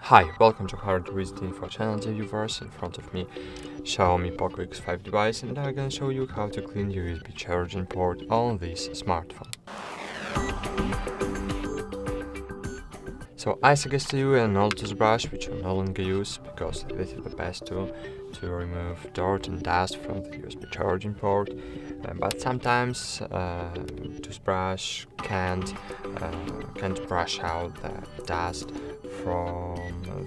Hi, welcome to HardReset.Info channel, dear viewers. In front of me, Xiaomi Poco X5 device, and I'm gonna show you how to clean USB charging port on this smartphone. So I suggest you an old toothbrush, which I no longer use because this is the best tool to remove dirt and dust from the USB charging port. But sometimes toothbrush can't brush out the dust from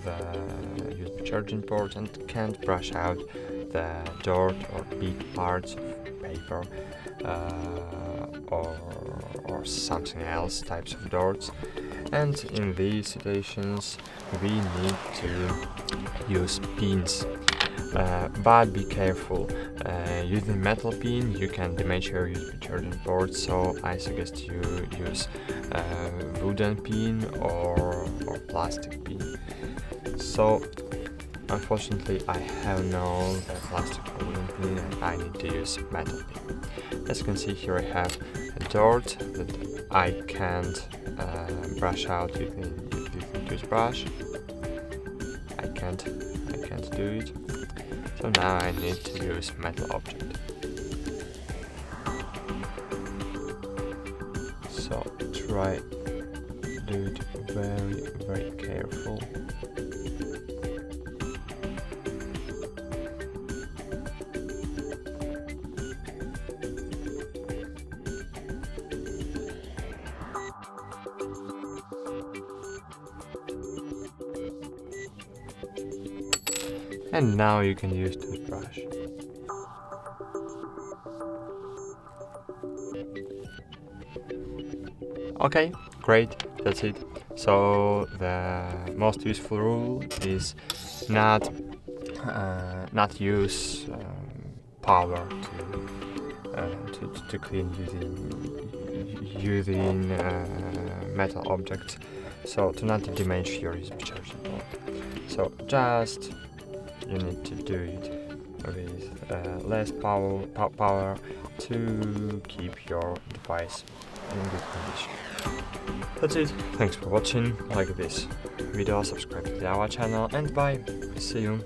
the USB charging port and can't brush out the dirt or big parts of paper or something else, types of dirt. And in these situations we need to use pins, but be careful. Using metal pin you can damage your USB charging port, so I suggest you use wooden pin or plastic pin. So unfortunately I have no plastic or wooden pin and I need to use metal pin. As you can see here, I have a dirt that I can't brush out using toothbrush. I can't do it. So now I need to use metal object. So try do it very careful. And now you can use toothbrush. Okay, great, that's it. So the most useful rule is not use power to clean using metal objects. So to not damage your USB charging port. So just you need to do it with less power to keep your device in good condition. That's it. Thanks for watching. Like this video, subscribe to our channel, and bye. See you.